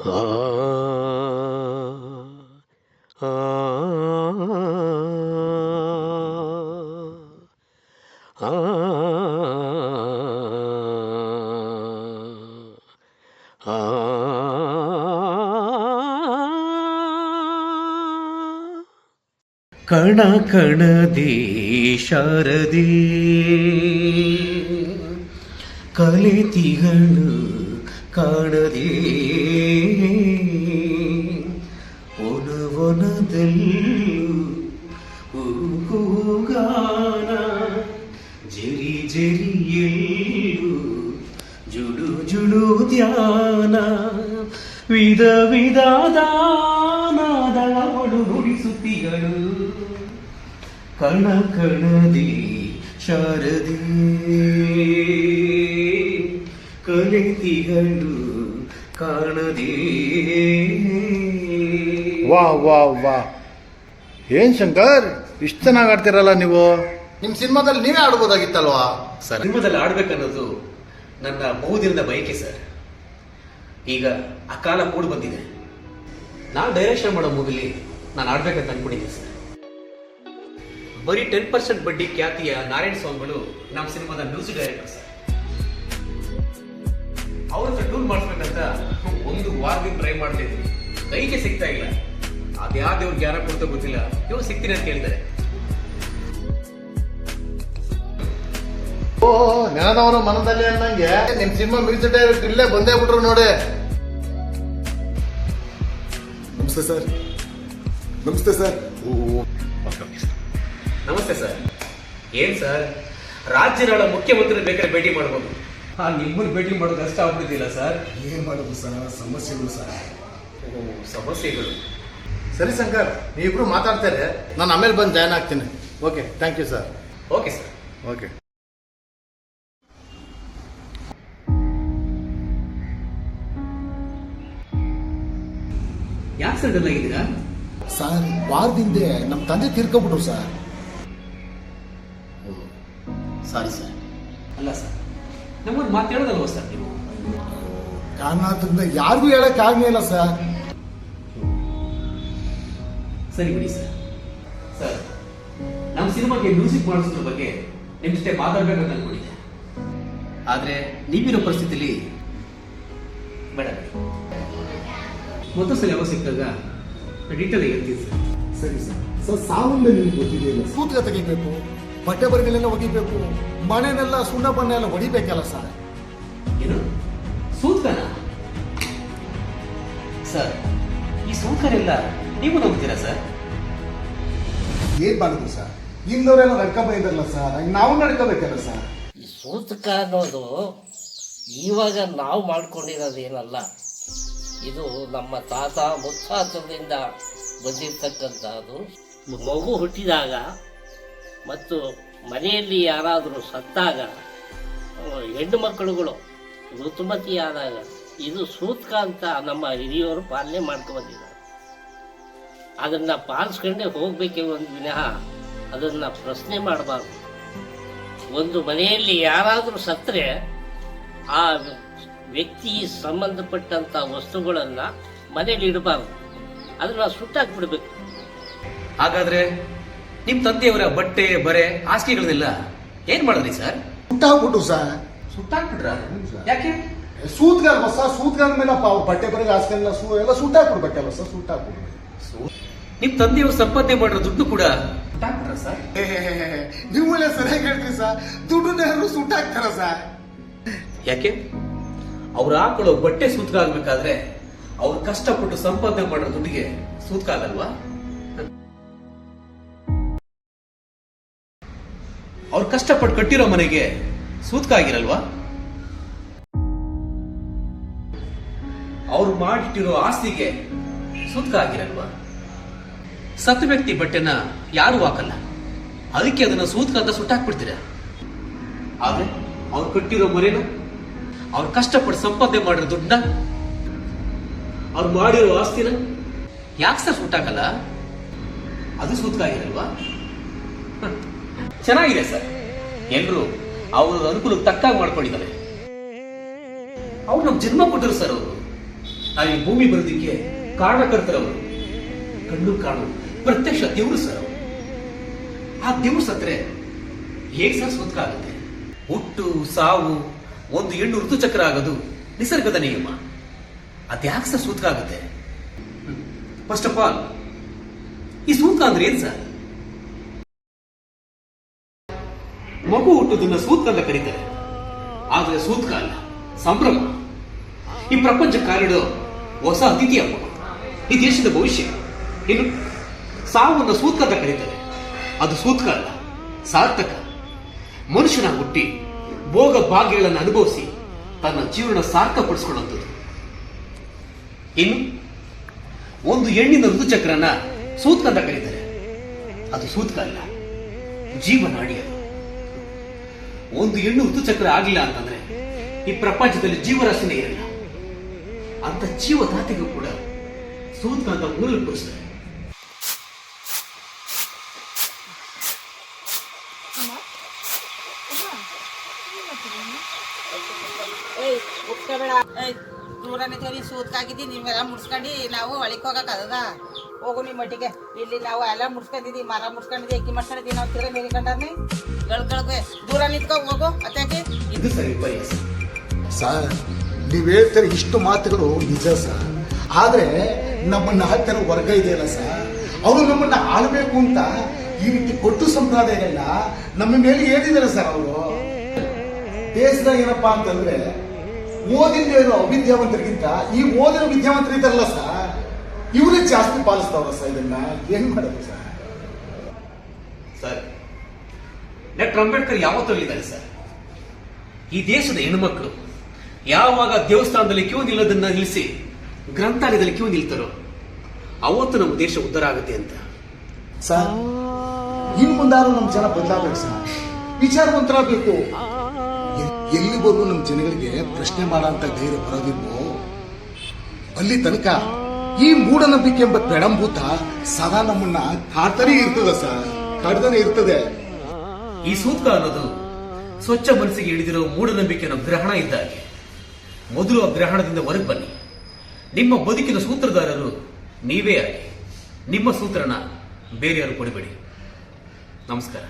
ಆ ಆ ಆ ಆ ಕಣ ಕಣದಿ ಶಾರದಿ ಕಲಿತಿಗಳು ಕಾಣದೆ ಒನವನದಲ್ಲೂ ಹೂಗಾನ ಜರಿ ಜರಿಯಲ್ಲೂ ಜುಡು ಜುಡು ಧ್ಯಾನ ವಿಧ ವಿಧದ ನಾದಗಳು ನುಡಿಸುತ್ತಿಗಳು ಕಣ ಕಣದಿ ಶಾರದಿ ಕಲಿತಿಗಳು ಕಾಣದೆ. ವಾ ವಾ ವಾ, ಏನ್ ಶಂಕರ್ ಇಷ್ಟು ಚೆನ್ನಾಗಿ ಆಡ್ತಿರಲ್ಲ ನೀವು. ನಿಮ್ ಸಿನಿಮಾದಲ್ಲಿ ನೀವೇ ಆಡ್ಬೋದಾಗಿತ್ತಲ್ವಾ ಸರ್? ಸಿನಿಮಾದಲ್ಲಿ ಆಡ್ಬೇಕನ್ನೋದು ನನ್ನ ಬಹುದಿನದ ಬಯಕೆ ಸರ್. ಈಗ ಆ ಕಾಲ ಕೂಡಿ ಬಂದಿದೆ. ನಾನು ಡೈರೆಕ್ಷನ್ ಮಾಡೋ ಮೂವಿಲಿ ನಾನು ಆಡ್ಬೇಕಂತ ಅನ್ಕೊಂಡಿದ್ದೀನಿ ಸರ್. ಬರೀ 10% ಬಡ್ಡಿ ಖ್ಯಾತಿಯ ನಾರಾಯಣ್ ಸ್ವಾಮಿಗಳು ನಮ್ಮ ಸಿನಿಮಾದ ಮ್ಯೂಸಿಕ್ ಡೈರೆಕ್ಟರ್ ಸರ್. ಅವ್ರ ಹತ್ರ ಟೂರ್ ಮಾಡಿಸ್ಬೇಕಂತ ಒಂದು ವಾರದಿಂದ ಟ್ರೈ ಮಾಡ್ತಾ ಇದ್ದೀನಿ, ಕೈಗೆ ಸಿಗ್ತಾ ಇಲ್ಲ. ಅದ್ಯಾವ ದೇವ್ರ ಜ್ಞಾನ ಕೊಡ್ತಾ ಗೊತ್ತಿಲ್ಲ, ಇವ್ರು ಸಿಗ್ತೀನಿ ಅಂತ ಹೇಳಿದ್ದಾರೆ. ಓ, ನೆನದವರ ಮನದಲ್ಲಿ ಅನ್ನಂಗೆ ನಿಮ್ ಸಿನಿಮಾ ಮ್ಯೂಸಿಕ್ ಡೈರೆಕ್ಟರ್ ಇಲ್ಲೇ ಬಂದೇ ಬಿಟ್ರು ನೋಡಿ. ನಮಸ್ತೆ ಸರ್. ನಮಸ್ತೆ ಸರ್. ನಮಸ್ತೆ ಸರ್. ಏನ್ ಸರ್, ರಾಜ್ಯಗಳ ಮುಖ್ಯಮಂತ್ರಿ ಬೇಕಾದ್ರೆ ಭೇಟಿ ಮಾಡ್ಬೋದು, ನಿಮ್ಮನ್ನು ಭೇಟಿ ಮಾಡೋದು ಕಷ್ಟ ಆಗ್ಬಿಟ್ಟಿಲ್ಲ ಸರ್. ಏನ್ ಮಾಡೋದು ಸರ್, ಸಮಸ್ಯೆಗಳು ಸರ್. ಸಮಸ್ಯೆಗಳು. ಸರಿ ಶಂಕರ್, ನೀವಿಬ್ರು ಮಾತಾಡ್ತಾರೆ, ನಾನು ಆಮೇಲೆ ಬಂದು ಜಾಯ್ನ್ ಆಗ್ತೀನಿ. Okay, thank you sir. Okay sir. Okay. ಯಾಕೆ ಸರ್ ಡಲ್ ಆಗಿದ್ದೀರಾ? ಸರ್, ವಾರದಿಂದ ನಮ್ಮ ತಂದೆ ತೀರ್ಕೊಬಿಟ್ರು ಸರ್. Sorry sir. ಅಲ್ಲ ಸರ್, ನಮ್ಮನ್ನು ಮಾತಾಡೋದಲ್ವ ಸರ್ ನೀವು? ಕಾರಣದಿಂದ ಯಾರಿಗೂ ಹೇಳಕ್ ಆಗ್ಲಿಲ್ಲ ಸರ್. ಸರಿ ಬಿಡಿ ಸರ್. ಸರ್, ನಮ್ಮ ಸಿನಿಮಾಗೆ ಮ್ಯೂಸಿಕ್ ಮಾಡಿಸೋದ್ರ ಬಗ್ಗೆ ನಿಮ್ಮ ಜೊತೆ ಮಾತಾಡ್ಬೇಕಂತ ಅನ್ಕೊಂಡಿದ್ದೆ. ಆದ್ರೆ ನೀವಿರೋ ಪರಿಸ್ಥಿತಿಲಿ ಬೇಡ. ಮೊದಲ ಸಲ ಯಾವಾಗ ಸಿಕ್ಕಾಗ ಡೀಟೇಲ್ ಹೇಳ್ತೀನಿ ಸರ್. ಸರಿ ಸರ್. ಸರ್, ಸಾವನ್ನ ನಿಮ್ಗೆ ಗೊತ್ತಿದೆಯಲ್ಲ, ಸೂತ್ಗ ತೆಗಿಬೇಕು, ಬಟ್ಟೆ ಬರಿಗಳೆಲ್ಲ ಒಗಿಬೇಕು, ಮನೆನೆಲ್ಲ ಸುಣ್ಣ ಬಣ್ಣ ಎಲ್ಲ ಹೊಡಿಬೇಕಲ್ಲ ಸರ್. ಏನು ಸೂತ್ಕನ? ಸರ್, ಈ ಸೂತ್ಕರೆಲ್ಲ ನೀವು ನಂಬ್ತೀರಾ ಸರ್? ಏನ್ ಮಾಡುದು ಸರ್, ಇನ್ನವರೆಲ್ಲ ನಡ್ಕೊಂಡ್ ಬಂದಿದ್ರಲ್ಲ ಸರ್, ನಾವು ನಡ್ಕೋಬೇಕಲ್ಲ ಸರ್. ಈ ಸೂತಕ ಅನ್ನೋದು ಇವಾಗ ನಾವು ಮಾಡ್ಕೊಂಡಿರೋದೇನಲ್ಲ, ಇದು ನಮ್ಮ ತಾತ ಮುತ್ತಾತದಿಂದ ಬಂದಿರ್ತಕ್ಕಂಥದ್ದು. ಮಗು ಹುಟ್ಟಿದಾಗ ಮತ್ತು ಮನೆಯಲ್ಲಿ ಯಾರಾದರೂ ಸತ್ತಾಗ, ಹೆಣ್ಣು ಮಕ್ಕಳುಗಳು ಋತುಮತಿಯಾದಾಗ ಇದು ಸೂತಕ ಅಂತ ನಮ್ಮ ಹಿರಿಯವರು ಪಾಲನೆ ಮಾಡ್ಕೊಂಡ್ಬಂದಿದ್ದಾರೆ. ಅದನ್ನು ಪಾಲಿಸ್ಕೊಂಡೇ ಹೋಗ್ಬೇಕೆ ಒಂದು ವಿನಃ ಅದನ್ನು ಪ್ರಶ್ನೆ ಮಾಡಬಾರ್ದು. ಒಂದು ಮನೆಯಲ್ಲಿ ಯಾರಾದರೂ ಸತ್ತರೆ ಆ ವ್ಯಕ್ತಿ ಸಂಬಂಧಪಟ್ಟಂಥ ವಸ್ತುಗಳನ್ನು ಮನೇಲಿ ಇಡಬಾರ್ದು, ಅದನ್ನು ಸುಟ್ಟಾಕ್ಬಿಡ್ಬೇಕು. ಹಾಗಾದ್ರೆ ನಿಮ್ಮ ತಂದೆಯವರ ಬಟ್ಟೆ ಬರೆ ಆಸ್ತಿಗಳನ್ನೆಲ್ಲ ಏನ್ ಮಾಡಿದ್ರಿ ಸರ್? ಸುಟ್ಟಾಕ್ಬಿಟ್ಟು ಸರ್. ಸುಟ್ಟಾಕ್ಬಿಟ್ರ? ಯಾಕೆ? ಸೂತ್ಗಾರ ಬಸ್, ಸೂತ್ಗಾರ ಮೇಲೆ ಬಟ್ಟೆ ಬರೆಗೆ ಹಾಸ್ಕಲ್ಲ ಎಲ್ಲ ಸುಟ್ಟಾಕ್ಬಿಡ್ಬೇಕಲ್ಲ ಸರ್, ಸುಟ್ಟಾಕ್ಬಿಡ್ಬೇಕು. ನಿಮ್ ತಂದೆಯವರು ಸಂಪಾದನೆ ಮಾಡಿರೋ ದುಡ್ಡು ಕೂಡ ಸುಟ್ಟಾಕ್ಬಿಟ್ರ ಸರ್? ನೀವೇ ಸರಿಯಾಗಿ ಹೇಳ್ತೀರಿ ಸರ್, ದುಡ್ಡನ್ನ ಯಾರು ಸುಟ್ಟಾಕ್ತಾರ ಸರ್? ಯಾಕೆ? ಅವ್ರು ಹಾಕೊಳ್ಳೋ ಬಟ್ಟೆ ಸೂತ್ಕ ಆಗ್ಬೇಕಾದ್ರೆ ಅವ್ರು ಕಷ್ಟಪಟ್ಟು ಸಂಪಾದನೆ ಮಾಡಿರೋ ದುಡ್ಡಿಗೆ ಸೂತ್ಕ ಆಗಲ್ವಾ? ಅವ್ರು ಕಷ್ಟಪಟ್ಟು ಕಟ್ಟಿರೋ ಮನೆಗೆ ಸೂತ್ಕ ಆಗಿರಲ್ವಾ? ಅವ್ರು ಮಾಡಿಟ್ಟಿರೋ ಆಸ್ತಿಗೆ ಸೂತ್ಕ ಆಗಿರಲ್ವಾ? ಸತ್ತ ವ್ಯಕ್ತಿ ಬಟ್ಟೆನ ಯಾರು ಹಾಕಲ್ಲ, ಅದಕ್ಕೆ ಅದನ್ನ ಸೂತ್ಕ ಅಂತ ಸುಟ್ಟಾಕ್ಬಿಡ್ತೀರ. ಆದ್ರೆ ಅವ್ರು ಕಟ್ಟಿರೋ ಮನೆನ, ಅವ್ರು ಕಷ್ಟಪಟ್ಟು ಸಂಪಾದನೆ ಮಾಡಿರೋ ದುಡ್ಡನ್ನ, ಅವ್ರು ಮಾಡಿರೋ ಆಸ್ತಿನ ಯಾಕೆ ಸರ್ ಸುಟ್ಟಾಕಲ್ಲ? ಅದು ಸೂತ್ಕ ಆಗಿರಲ್ವಾ? ಚೆನ್ನಾಗಿದೆ ಸರ್, ಎಲ್ರು ಅವ್ರ ಅನುಕೂಲಕ್ಕೆ ತಕ್ಕಾಗಿ ಮಾಡ್ಕೊಂಡಿದ್ದಾರೆ. ಅವ್ರು ನಮ್ ಜನ್ಮ ಕೊಟ್ಟರು ಸರ್. ಅವರು ಆ ಈ ಭೂಮಿ ಬರೋದಿಕ್ಕೆ ಕಾರಣಕರ್ತರವರು, ಕಣ್ಣು ಕಾಣು ಪ್ರತ್ಯಕ್ಷ ದೇವರು ಸರ್ ಅವರು. ಆ ದೇವ್ರು ಸತ್ರೆ ಹೇಗೆ ಸರ್ ಸೂತ್ಕ ಆಗುತ್ತೆ? ಹುಟ್ಟು ಸಾವು, ಒಂದು ಹೆಣ್ಣು ಋತುಚಕ್ರ ಆಗೋದು ನಿಸರ್ಗದ ನಿಯಮ. ಅದ್ಯಾಕೆ ಸರ್ ಸೂತ್ಕ ಆಗುತ್ತೆ? ಫಸ್ಟ್ ಆಫ್ ಆಲ್ ಈ ಸೂತ್ಕ ಅಂದ್ರೆ ಏನ್ ಸರ್? ಮಗು ಹುಟ್ಟುದನ್ನ ಸೂತ್ಕ ಅಂತ ಕರೀತಾರೆ, ಆದ್ರೆ ಸೂತ್ಕ ಅಲ್ಲ, ಸಂಭ್ರಮ. ಈ ಪ್ರಪಂಚ ಕಾರಿಡೋ ಹೊಸ ಅತಿಥಿ ಹಬ್ಬ, ಈ ದೇಶದ ಭವಿಷ್ಯ. ಇನ್ನು ಸಾವನ್ನ ಸೂತ್ಕ ಅಂತ ಕರೀತಾರೆ, ಅದು ಸೂತ್ಕ ಅಲ್ಲ, ಸಾರ್ಥಕ. ಮನುಷ್ಯನ ಹುಟ್ಟಿ ಭೋಗ ಭಾಗ್ಯಗಳನ್ನು ಅನುಭವಿಸಿ ತನ್ನ ಜೀವನ ಸಾರ್ಥಕಪಡಿಸ್ಕೊಳ್ಳುವಂಥದ್ದು. ಇನ್ನು ಒಂದು ಹೆಣ್ಣಿನ ಋತುಚಕ್ರನ ಸೂತ್ಕ ಅಂತ ಕರೀತಾರೆ, ಅದು ಸೂತ್ಕ ಅಲ್ಲ, ಜೀವನಾಡಿ. ಅದು ಒಂದು ಹೆಣ್ಣು ಋತುಚಕ್ರ ಆಗಿಲ್ಲ ಅಂತಂದ್ರೆ ಈ ಪ್ರಪಂಚದಲ್ಲಿ ಜೀವರಾಶಿನೇ ಇರಲ್ಲ. ಅಂತ ಜೀವದಾತಿಗೂ ಕೂಡ ಸೂತ್ಕ ಅಂತ ಮೂಲಕ್ಕೆ ತೋರಿಸ್ತಾರೆ. ದೂರ ನಿಂತ್ಕೊಂಡು ಸೂತ್ಕಾಗಿದ್ದಿ ನೀವೆಲ್ಲ ಮುಡ್ಸ್ಕೊಂಡು ನಾವು ಒಳಕ್ ಹೋಗಕ್ ಅದದ. ಹೋಗು ನಿಮ್ಮ ಮಟ್ಟಿಗೆ. ಇಲ್ಲಿ ನಾವು ಎಲ್ಲ ಮುಡ್ಸ್ಕೊಂಡಿದ್ವಿ, ಮರ ಮುಡ್ಸ್ಕೊಂಡಿದ್ವಿ, ಅಕ್ಕಿ ಮಾಡ್ಕೊಂಡಿದ್ವಿ, ನಾವು ತಿರ್ಗ ಮೇಲೆ ಕಂಡ್ರೆ ಗಳ್ಕೊಳಕ್ಕೆ ದೂರ ನಿಂತ್ಕೊ ಹೋಗು. ಅತ್ತಾಕೆ ಇದು ಸರಿ ಬಯಸ. ಸರ್, ನೀವು ಹೇಳ್ತಾರೆ ಇಷ್ಟು ಮಾತುಗಳು ನಿಜ ಸರ್. ಆದ್ರೆ ನಮ್ಮನ್ನ ಹತ್ತಿರ ವರ್ಗ ಇದೆಯಲ್ಲ ಸರ್, ಅವರು ನಮ್ಮನ್ನ ಆಳ್ಬೇಕು ಅಂತ ಈ ರೀತಿ ಕೊಟ್ಟು ಸಂಪ್ರದಾಯಗಳನ್ನ ನಮ್ಮ ಮೇಲೆ ಹೇಳಿದಾರೆ ಸರ್. ಅವರು ದೇಶದಾಗ ಏನಪ್ಪಾ ಅಂತಂದ್ರೆ ಓದಿನ ಅವಿದ್ಯಾವಂತರಿಗಿಂತ ಈ ಓದಿನ ವಿದ್ಯಾವಂತರು ಇದ್ದಾರಲ್ಲ ಸರ್, ಇವರೇ ಜಾಸ್ತಿ ಪಾಲಿಸ್ತಾವ್ರ ಸರ್. ಇದನ್ನ ಏನ್ ಮಾಡೋದು ಸರ್? ಸರ್, ಡಾಕ್ಟರ್ ಅಂಬೇಡ್ಕರ್ ಯಾವತ್ತೂ ಹೇಳಿದ್ದಾರೆ ಸರ್, ಈ ದೇಶದ ಹೆಣ್ಮಕ್ಳು ಯಾವಾಗ ದೇವಸ್ಥಾನದಲ್ಲಿ ಕ್ಯೂ ನಿಲ್ಲೋದನ್ನ ನಿಲ್ಲಿಸಿ ಗ್ರಂಥಾಲಯದಲ್ಲಿ ಕ್ಯೂ ನಿಲ್ತಾರೋ ಅವತ್ತು ನಮ್ಮ ದೇಶ ಉದ್ಧಾರ ಆಗುತ್ತೆ ಅಂತ. ಸರ್, ಇನ್ ಮುಂದಾರು ನಮ್ಮ ಜನ ಬದಲಾಗಬೇಕು ಸರ್, ವಿಚಾರವಂತರಾಗಬೇಕು. ಎಲ್ಲಿವರೆಗೂ ನಮ್ಮ ಜನಗಳಿಗೆ ಪ್ರಶ್ನೆ ಮಾಡೋಂಥ ಧೈರ್ಯ ಬರೋದಿಲ್ವೋ ಅಲ್ಲಿ ತನಕ ಈ ಮೂಢನಂಬಿಕೆ ಎಂಬ ಪೆಡಂಭೂತ ಸದಾ ನಮ್ಮನ್ನ ಕಾಡ್ತಾನೆ ಇರ್ತದೆ ಸರ್, ಕಾಡ್ತಾನೆ ಇರ್ತದೆ. ಈ ಸೂತ್ಕ ಅನ್ನೋದು ಸ್ವಚ್ಛ ಮನಸ್ಸಿಗೆ ಹಿಡಿದಿರೋ ಮೂಢನಂಬಿಕೆ ಅನ್ನೋ ಗ್ರಹಣ ಇದ್ದಾಗೆ. ಮೊದಲು ಆ ಗ್ರಹಣದಿಂದ ಹೊರಗೆ ಬನ್ನಿ. ನಿಮ್ಮ ಬದುಕಿನ ಸೂತ್ರಧಾರರು ನೀವೇ ಆಗಿ. ನಿಮ್ಮ ಸೂತ್ರನ ಬೇರೆಯವರು ಕೊಡಬೇಡಿ. ನಮಸ್ಕಾರ.